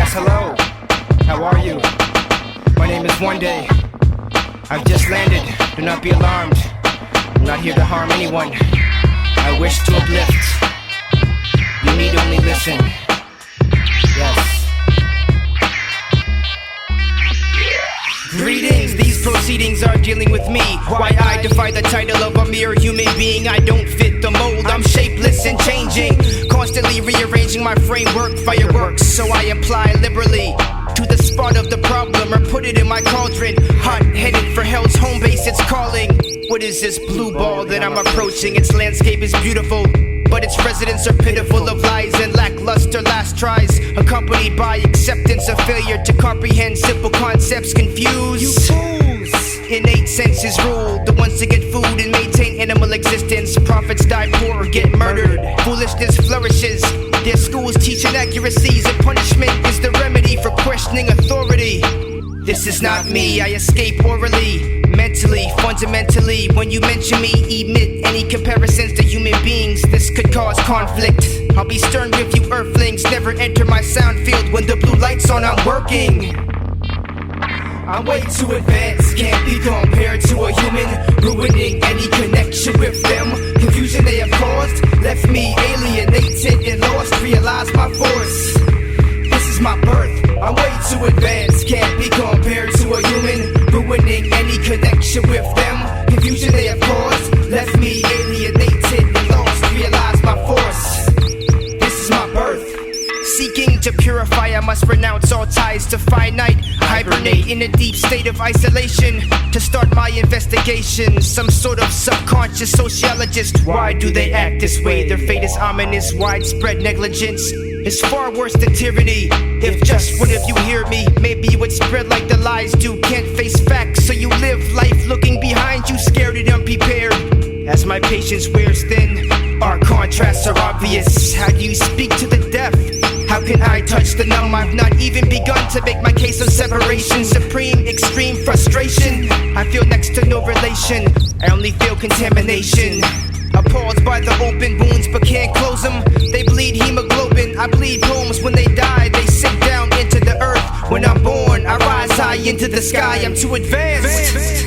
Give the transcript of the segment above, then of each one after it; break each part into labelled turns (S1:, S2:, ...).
S1: Yes, hello. How are you? My name is One Day. I've just landed. Do not be alarmed. I'm not here to harm anyone. I wish to uplift. You need only listen. Yes. Greetings, these proceedings are dealing with me. Why I defy the title of a mere human being. I don't fit the mold, I'm shapeless and changing, constantly rearranging my framework, fireworks. So I apply liberally to the spot of the problem, or put it in my cauldron. Hot headed for hell's home base, it's calling. What is this blue ball that I'm approaching? Its landscape is beautiful, but its residents are pitiful of lies and lackluster last tries, accompanied by acceptance of failure to comprehend simple concepts. Confused, you fools. Innate senses rule the ones to get food and maintain animal existence. Prophets die poor or get murdered. Foolishness flourishes. Their schools teach inaccuracies, and punishment is the remedy for questioning authority. This is not me, I escape orally, mentally, fundamentally. When you mention me, emit any comparisons to human beings. This could cause conflict. I'll be stern with you earthlings. Never enter my sound field when the blue light's on, I'm working. I'm way too advanced, can't be compared to a human, ruining any connection with them. Confusion they have caused left me alienated and lost. Realize my force. This is my birth. I'm way too advanced, can't be compared to a human, ruining any connection with them. Confusion they have caused left me alienated and lost. Realize my force. This is my birth. Seeking to purify, I must renounce all ties to finite. Hibernate in a deep state of isolation to start my investigation. Some sort of subconscious sociologist. Why do they act this way? Their fate is ominous. Widespread negligence is far worse than tyranny. If just one of you hear me, maybe you would spread like the lies do. Can't face facts, so you live life looking behind you, scared and unprepared. As my patience wears thin, our contrasts are obvious. How do you speak to the deaf? How can I touch the numb? I've not even begun to make my case of separation. Supreme, extreme frustration. I feel next to no relation. I only feel contamination. Appalled by the open wounds but can't close them. They bleed hemoglobin, I bleed poems. When they die, they sink down into the earth. When I'm born, I rise high into the sky. I'm too advanced.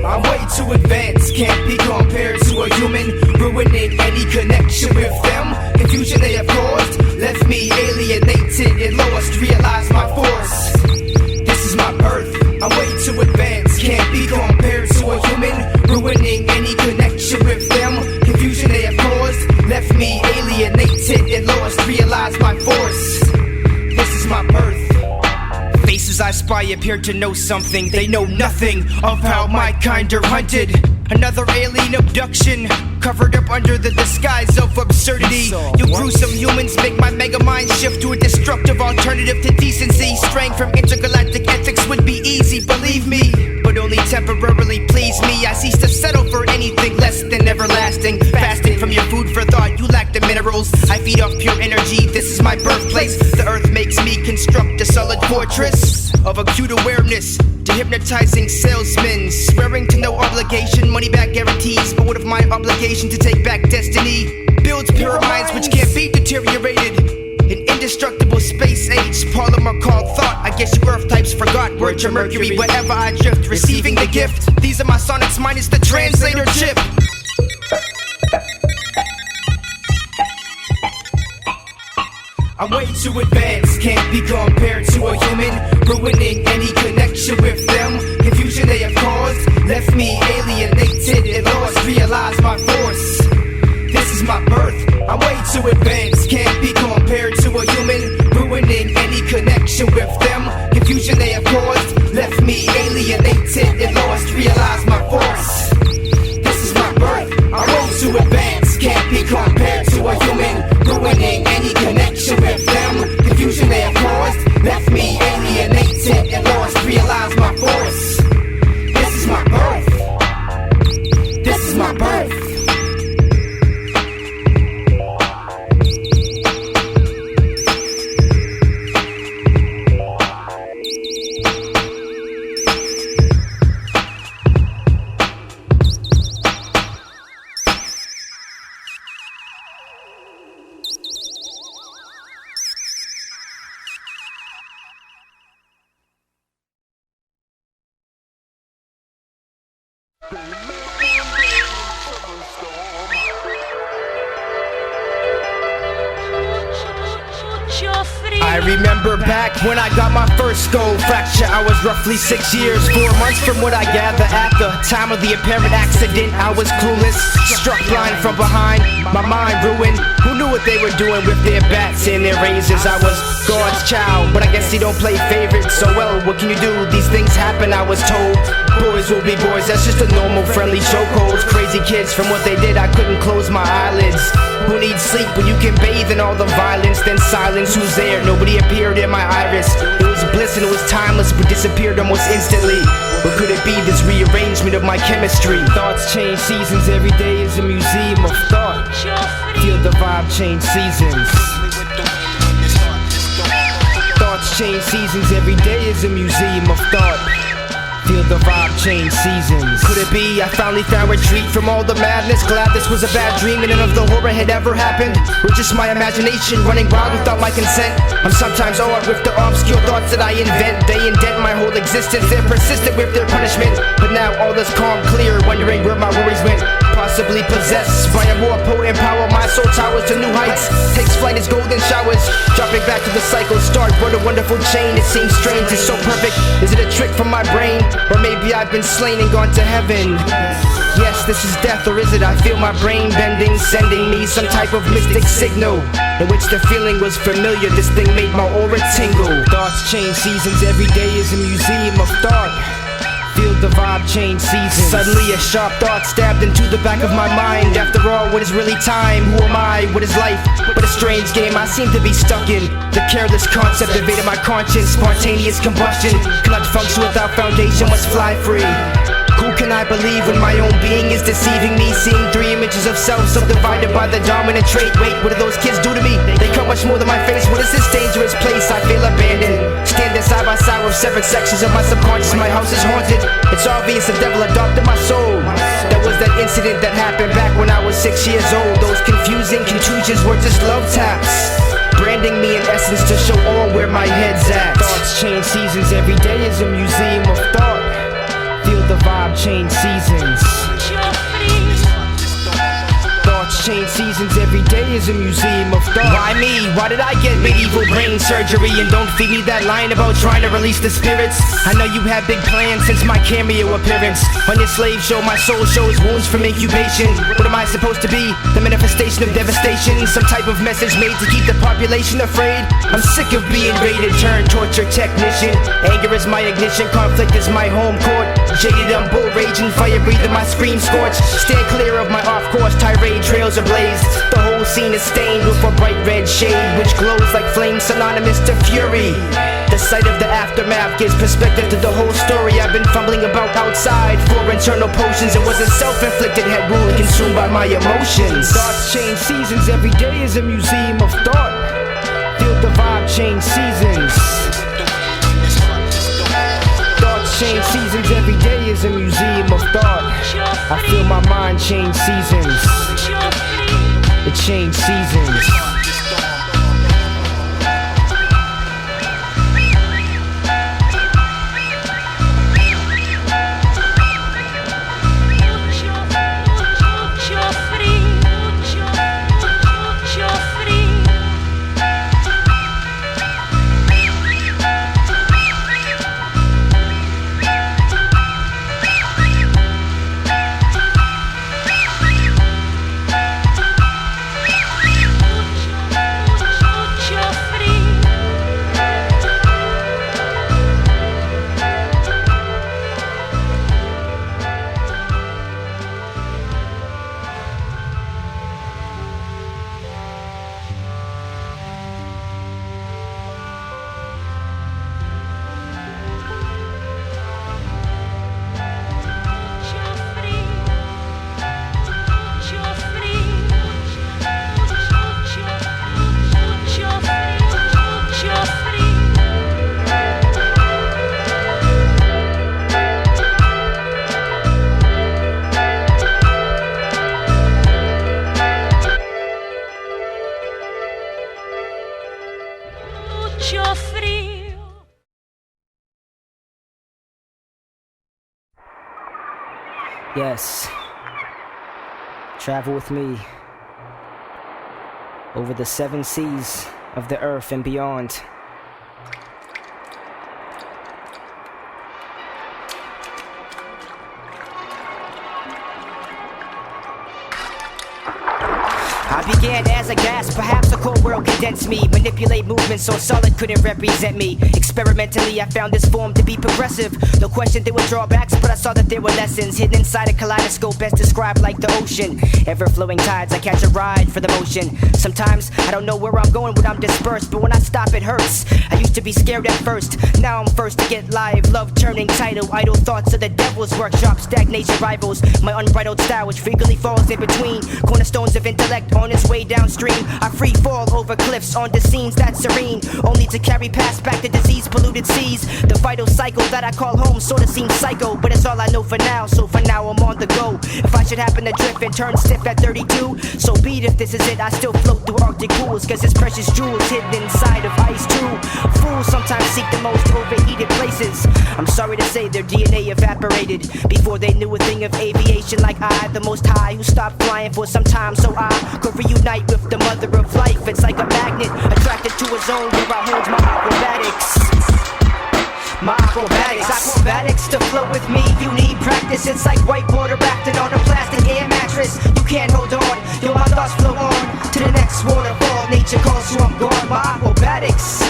S1: I'm way too advanced, can't be compared to a human, ruining any connection with them. Confusion they have caused left me alienated and lost. Realize my force. This is my birth. I'm way too advanced, can't be compared to a human, ruining any connection with them. Confusion they have caused left me alienated and lost. Realize my force. This is my birth. Faces I spy appear to know something. They know nothing of how my kind are hunted. Another alien abduction, covered up under the disguise of absurdity. You gruesome humans make my mega mind shift to a destructive alternative to decency. Straying from intergalactic ethics would be easy, believe me, but only temporarily please me. I cease to settle for anything less than everlasting. Fasting from your food for thought, you lack the minerals. I feed off pure energy, this is my birthplace. The earth makes me construct a solid fortress of acute awareness to hypnotizing salesmen, swearing to no obligation, money back guarantees. But what if my obligation to take back destiny builds pyramids which can't be deteriorated? An indestructible space age polymer called thought. I guess you earth types forgot. Word to Mercury wherever I drift, receiving the gift. These are my sonics minus the translator chip. I'm way too advanced, can't be compared to a human, ruining any connection with them. Confusion they have caused left me alienated and lost. Realize my force. This is my birth. I'm way too advanced, can't be compared to a human, ruining any connection with them. Confusion they have caused left me alienated and lost. Realize my force. This is my birth. I'm way too advanced, can't be compared to a human, ruining any connection with them. Confusion they have caused left me alienated and lost. Realize my force. This is my birth. This is my birth. I remember back when I got my first skull fracture. I was roughly 6 years, 4 months from what I gather. At the time of the apparent accident, I was clueless, struck blind from behind, my mind ruined. Who knew what they were doing with their bats and their razors? I was God's child, but I guess he don't play favorites. So well, what can you do? These things happen, I was told. Boys will be boys, that's just a normal friendly chokeholds. Crazy kids, from what they did, I couldn't close my eyelids. Who needs sleep when you can bathe in all the violence? Then silence, who's there? Nobody appeared in my iris. It was bliss and it was timeless, but disappeared almost instantly. What could it be, this rearrangement of my chemistry? Thoughts change seasons, every day is a museum of thought. Feel the vibe change seasons. Thoughts change seasons, every day is a museum of thought. Feel the vibe change seasons. Could it be I finally found retreat from all the madness? Glad this was a bad dream and none of the horror had ever happened. Or just my imagination running wild without my consent. I'm sometimes awed with the obscure thoughts that I invent. They indent my whole existence, they're persistent with their punishment. But now all is calm, clear, wondering where my worries went. Possibly possessed by a more potent power, my soul towers to new heights. Takes flight as golden showers, dropping back to the cycle start. What a wonderful chain, it seems strange, it's so perfect. Is it a trick from my brain? Or maybe I've been slain and gone to heaven. Yes, this is death, or is it I feel my brain bending, sending me some type of mystic signal in which the feeling was familiar. This thing made my aura tingle. Thoughts change seasons, every day is a museum of thought. Feel the vibe change seasons. Suddenly a sharp thought stabbed into the back of my mind. After all, what is really time? Who am I? What is life? But a strange game I seem to be stuck in. The careless concept evaded my conscience. Spontaneous combustion cannot function without foundation, must fly free. Who can I believe when my own being is deceiving me? Seeing 3 images of self subdivided by the dominant trait. Wait, what do those kids do to me? They cut much more than my face. What is this dangerous place? I feel abandoned, standing side by side with separate sections of my subconscious. My house is haunted. It's obvious the devil adopted my soul. That was that incident that happened back when I was 6 years old. Those confusing contusions were just love taps, branding me in essence to show all where my head's at. Thoughts change seasons, every day is a museum of thought. Feel the vibe change seasons. Thoughts change seasons, every day is a museum of thought. Why me? Why did I get medieval brain surgery? And don't feed me that line about trying to release the spirits. I know you have big plans since my cameo appearance on your slave show. My soul shows wounds from incubation. What am I supposed to be? The manifestation of devastation? Some type of message made to keep the population afraid? I'm sick of being raided, turned torture technician. Anger is my ignition, conflict is my home court. Jaded, I'm bull raging, fire breathing, my scream scorch. Stand clear of my off-course tirade, trails ablaze. The whole scene is stained with a bright red shade, which glows like flames synonymous to fury. The sight of the aftermath gives perspective to the whole story. I've been fumbling about outside for internal potions. It was a self-inflicted head wound consumed by my emotions. Thoughts change seasons, every day is a museum of thought. Feel the vibe change seasons. Thoughts change seasons, every day is a museum of thought. I feel my mind change seasons. It changed seasons.
S2: Yes. Travel with me over the 7 seas of the earth and beyond.
S1: I began as a gas, perhaps a cold world condensed me. Manipulate movements so solid couldn't represent me. Experimentally, I found this form to be progressive. No question there were drawbacks, but I saw that there were lessons hidden inside a kaleidoscope, best described like the ocean. Ever-flowing tides, I catch a ride for the motion. Sometimes I don't know where I'm going when I'm dispersed, but when I stop it hurts. I used to be scared at first, now I'm first to get live. Love turning title, idle thoughts of the devil's workshop. Stagnation rivals my unbridled style, which frequently falls in between cornerstones of intellect on its way downstream. I free fall over cliffs onto scenes that's serene, only to carry past back the disease polluted seas. The vital cycle that I call home sorta seems psycho, but it's all I know for now, so for now I'm on the go. If I should happen to drift and turn stiff at 32, so be it. If this is it, I still float through Arctic pools, cause it's precious jewels hidden inside of ice too. Fools sometimes seek the most overheated places. I'm sorry to say their DNA evaporated before they knew a thing of aviation. Like I, the most high, who stopped flying for some time, so I could reunite with the mother of life. It's like a magnet attracted to a zone where I hold my aquabatics. My aquabatics to float with me, you need practice. It's like whitewater rafting on a plastic air mattress. You can't hold on, yo, my thoughts flow on to the next waterfall. Nature calls, so I'm gone. My aquabatics,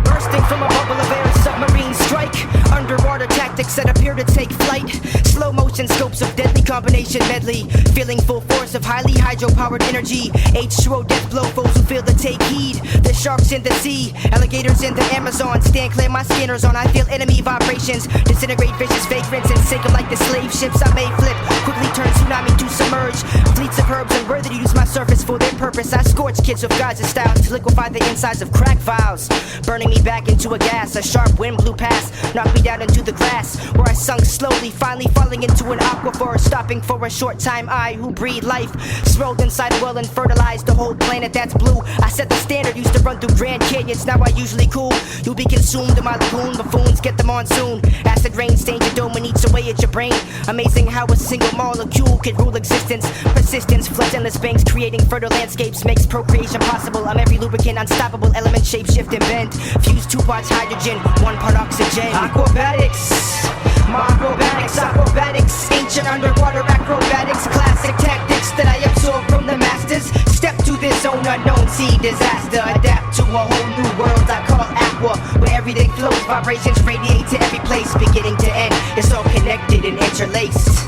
S1: bursting from a bubble of air, submarine strike. Underwater tactics that appear to take flight. Slow motion scopes of deadly combination medley. Feeling full force of highly hydro-powered energy. H2O death blow foes who fail to take heed. The sharks in the sea, alligators in the Amazon. Stand clear, my scanners on. I feel enemy vibrations. Disintegrate vicious vagrants and sink them like the slave ships I may flip. Quickly turn tsunami to submerge. Fleets of herbs unworthy to use my surface for their purpose. I scorch kids with Gaza styles to liquefy the insides of crack vials. Burning me back into a gas. A sharp wind blew past, knocked me down into the grass, where I sunk slowly, finally falling into an aquifer. Stopping for a short time, I who breathe life swirled inside a well and fertilized the whole planet that's blue. I set the standard, used to run through Grand Canyons, now I usually cool. You'll be consumed in my lagoon, buffoons get the monsoon. Acid rain stains your dome and eats away at your brain. Amazing how a single molecule can rule existence. Persistence floods endless banks, creating fertile landscapes, makes procreation possible. I'm every lubricant, unstoppable element, shape shift and bend. Fuse 2 parts hydrogen, 1 part oxygen. Aquabatics, my aquabatics, ancient underwater acrobatics, classic tactics that I absorb from the masters. Step to this zone unknown, see disaster, adapt to a whole new world I call aqua, where everything flows, vibrations radiate to every place, beginning to end. It's all connected and interlaced.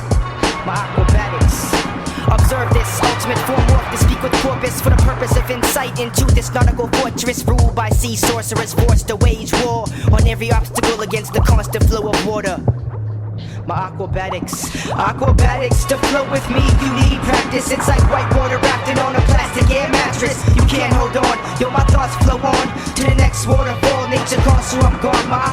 S1: My aquabatics. Observe this ultimate form morph to speak with corpus for the purpose of insight into this nautical fortress ruled by sea sorcerers forced to wage war on every obstacle against the constant flow of water. My aquabatics to float with me, you need practice. It's like whitewater rafting on a plastic air mattress. You can't hold on, yo, my thoughts flow on to the next waterfall. Nature calls, so I'm gone. My